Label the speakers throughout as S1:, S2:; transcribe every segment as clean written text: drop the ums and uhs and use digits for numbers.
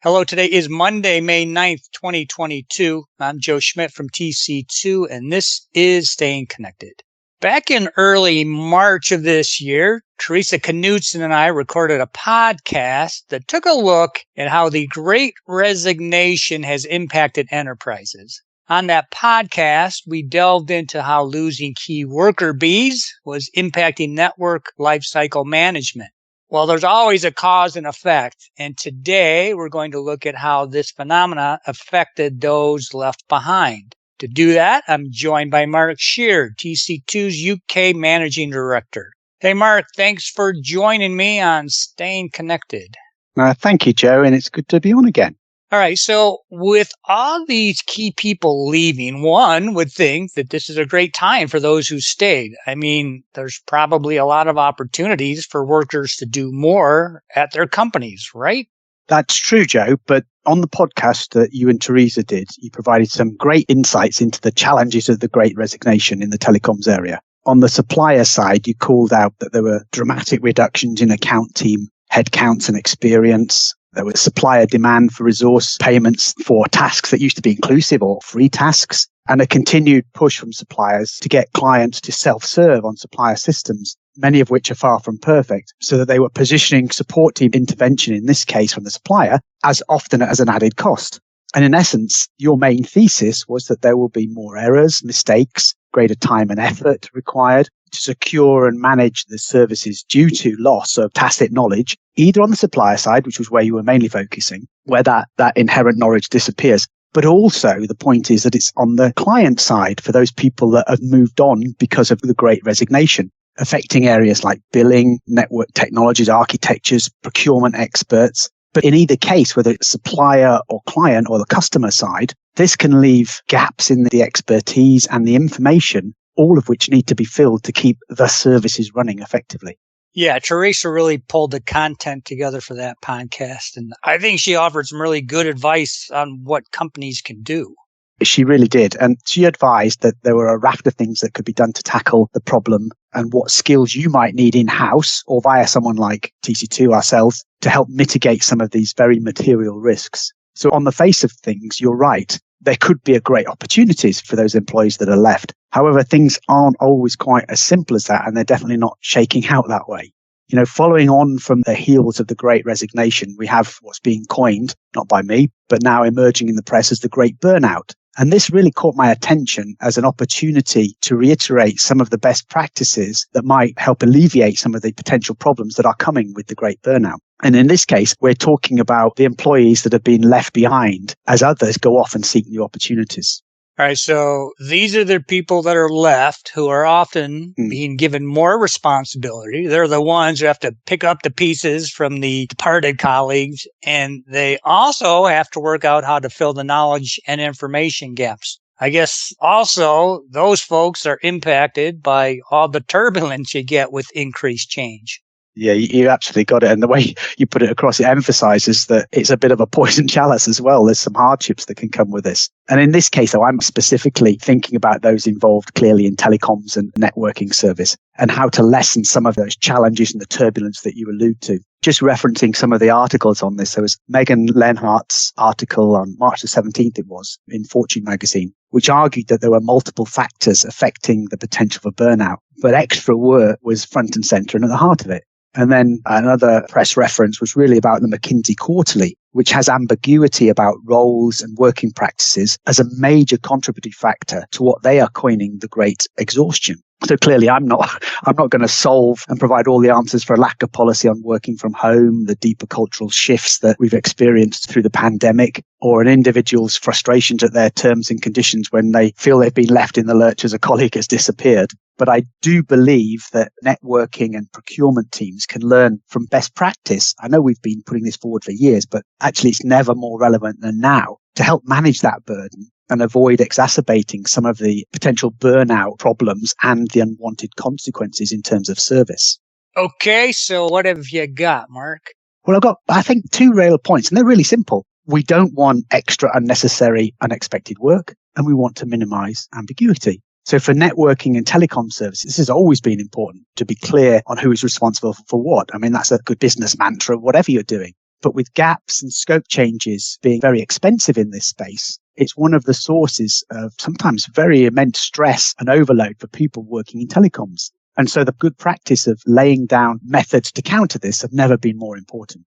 S1: Hello, today is Monday, May 9th, 2022. I'm Joe Schmidt from TC2, and this is Staying Connected. Back in early March of this year, Teresa Knudsen and I recorded a podcast that took a look at how the Great Resignation has impacted enterprises. On that podcast, we delved into how losing key worker bees was impacting network lifecycle management. Well, there's always a cause and effect, and today we're going to look at how this phenomena affected those left behind. To do that, I'm joined by Mark Sheard, TC2's UK Managing Director. Hey, Mark, thanks for joining me on Staying Connected.
S2: Thank you, Joe, and it's good to be on again.
S1: All right, so with all these key people leaving, one would think that this is a great time for those who stayed. I mean, there's probably a lot of opportunities for workers to do more at their companies, right?
S2: That's true, Joe, but on the podcast that you and Teresa did, you provided some great insights into the challenges of the Great Resignation in the telecoms area. On the supplier side, you called out that there were dramatic reductions in account team headcounts and experience. There was supplier demand for resource payments for tasks that used to be inclusive or free tasks, and a continued push from suppliers to get clients to self-serve on supplier systems, many of which are far from perfect, so that they were positioning support team intervention, in this case from the supplier, as often as an added cost. And in essence, your main thesis was that there will be more errors, mistakes, greater time and effort required to secure and manage the services due to loss of tacit knowledge, either on the supplier side, which was where you were mainly focusing, where that inherent knowledge disappears. But also the point is that it's on the client side for those people that have moved on because of the Great Resignation, affecting areas like billing, network technologies, architectures, procurement experts. But in either case, whether it's supplier or client or the customer side, this can leave gaps in the expertise and the information, all of which need to be filled to keep the services running effectively.
S1: Yeah, Teresa really pulled the content together for that podcast, and I think she offered some really good advice on what companies can do.
S2: She really did. And she advised that there were a raft of things that could be done to tackle the problem and what skills you might need in-house or via someone like TC2 ourselves to help mitigate some of these very material risks. So on the face of things, you're right. There could be a great opportunities for those employees that are left. However, things aren't always quite as simple as that, and they're definitely not shaking out that way. You know, following on from the heels of the Great Resignation, we have what's being coined, not by me, but now emerging in the press as the Great Burnout. And this really caught my attention as an opportunity to reiterate some of the best practices that might help alleviate some of the potential problems that are coming with the Great Burnout. And in this case, we're talking about the employees that have been left behind as others go off and seek new opportunities.
S1: All right, so these are the people that are left who are often being given more responsibility. They're the ones who have to pick up the pieces from the departed colleagues, and they also have to work out how to fill the knowledge and information gaps. I guess also those folks are impacted by all the turbulence you get with increased change.
S2: Yeah, you absolutely got it. And the way you put it across, it emphasizes that it's a bit of a poison chalice as well. There's some hardships that can come with this. And in this case, though, I'm specifically thinking about those involved clearly in telecoms and networking service and how to lessen some of those challenges and the turbulence that you allude to. Just referencing some of the articles on this, there was Megan Lenhart's article on March the 17th, it was, in Fortune magazine, which argued that there were multiple factors affecting the potential for burnout, but extra work was front and center and at the heart of it. And then another press reference was really about the McKinsey Quarterly, which has ambiguity about roles and working practices as a major contributing factor to what they are coining the Great Exhaustion. So clearly, I'm not going to solve and provide all the answers for a lack of policy on working from home, the deeper cultural shifts that we've experienced through the pandemic, or an individual's frustrations at their terms and conditions when they feel they've been left in the lurch as a colleague has disappeared. But I do believe that networking and procurement teams can learn from best practice. I know we've been putting this forward for years, but actually it's never more relevant than now to help manage that burden and avoid exacerbating some of the potential burnout problems and the unwanted consequences in terms of service.
S1: Okay, so what have you got, Mark?
S2: Well, I've got, I think, two real points, and they're really simple. We don't want extra unnecessary, unexpected work, and we want to minimize ambiguity. So for networking and telecom services, this has always been important to be clear on who is responsible for what. I mean, that's a good business mantra, whatever you're doing. But with gaps and scope changes being very expensive in this space, it's one of the sources of sometimes very immense stress and overload for people working in telecoms. And so the good practice of laying down methods to counter this have never been more important.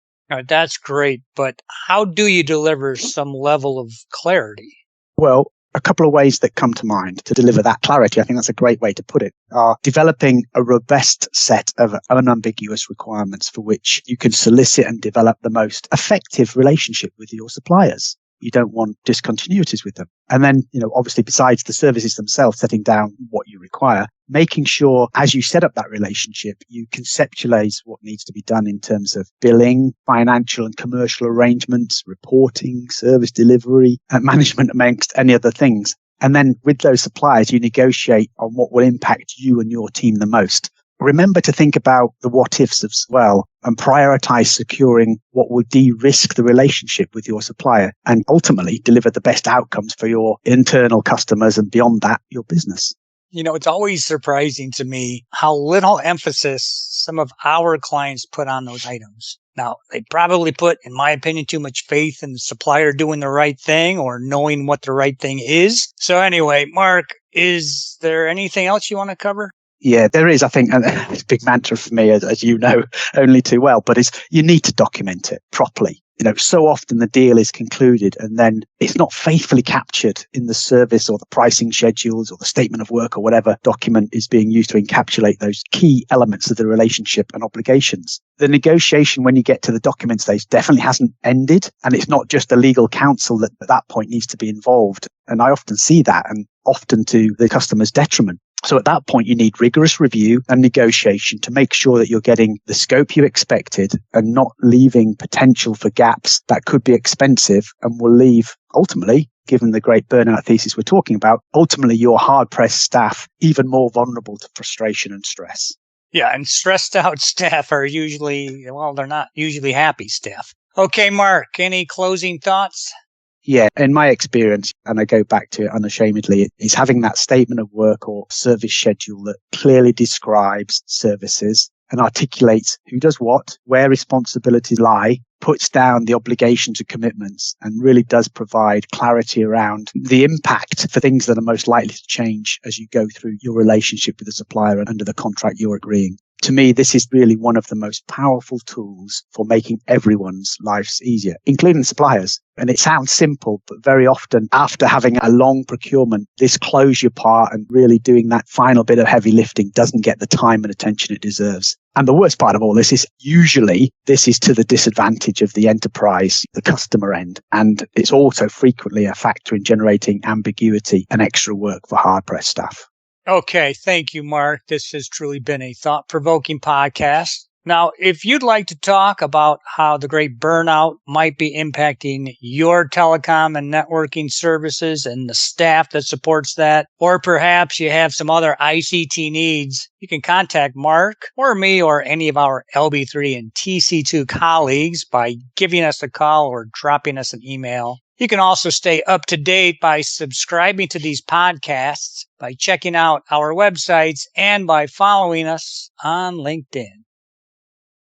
S1: That's great, but how do you deliver some level of clarity?
S2: Well, a couple of ways that come to mind to deliver that clarity, I think that's a great way to put it, are developing a robust set of unambiguous requirements for which you can solicit and develop the most effective relationship with your suppliers. You don't want discontinuities with them. And then, obviously, besides the services themselves, setting down what you require, making sure as you set up that relationship, you conceptualize what needs to be done in terms of billing, financial and commercial arrangements, reporting, service delivery, and management, amongst any other things. And then with those suppliers, you negotiate on what will impact you and your team the most. Remember to think about the what ifs as well and prioritize securing what will de-risk the relationship with your supplier and ultimately deliver the best outcomes for your internal customers and beyond that, your business.
S1: It's always surprising to me how little emphasis some of our clients put on those items. Now, they probably put, in my opinion, too much faith in the supplier doing the right thing or knowing what the right thing is. So anyway, Mark, is there anything else you want to cover?
S2: Yeah, there is, I think, and it's a big mantra for me, as you know, only too well, but you need to document it properly. So often the deal is concluded and then it's not faithfully captured in the service or the pricing schedules or the statement of work or whatever document is being used to encapsulate those key elements of the relationship and obligations. The negotiation when you get to the document stage definitely hasn't ended, and it's not just the legal counsel that at that point needs to be involved. And I often see that, and often to the customer's detriment. So at that point, you need rigorous review and negotiation to make sure that you're getting the scope you expected and not leaving potential for gaps that could be expensive and will leave, ultimately, given the great burnout thesis we're talking about, ultimately your hard-pressed staff even more vulnerable to frustration and stress.
S1: Yeah, and stressed out staff are usually, they're not usually happy staff. Okay, Mark, any closing thoughts?
S2: Yeah, in my experience, and I go back to it unashamedly, is having that statement of work or service schedule that clearly describes services and articulates who does what, where responsibilities lie, puts down the obligations and commitments, and really does provide clarity around the impact for things that are most likely to change as you go through your relationship with the supplier and under the contract you're agreeing. To me, this is really one of the most powerful tools for making everyone's lives easier, including suppliers. And it sounds simple, but very often after having a long procurement, this closure part and really doing that final bit of heavy lifting doesn't get the time and attention it deserves. And the worst part of all this is usually this is to the disadvantage of the enterprise, the customer end. And it's also frequently a factor in generating ambiguity and extra work for hard-pressed staff.
S1: Okay, thank you, Mark. This has truly been a thought-provoking podcast. Now, if you'd like to talk about how the Great Burnout might be impacting your telecom and networking services and the staff that supports that, or perhaps you have some other ICT needs, you can contact Mark or me or any of our LB3 and TC2 colleagues by giving us a call or dropping us an email. You can also stay up to date by subscribing to these podcasts, by checking out our websites, and by following us on LinkedIn.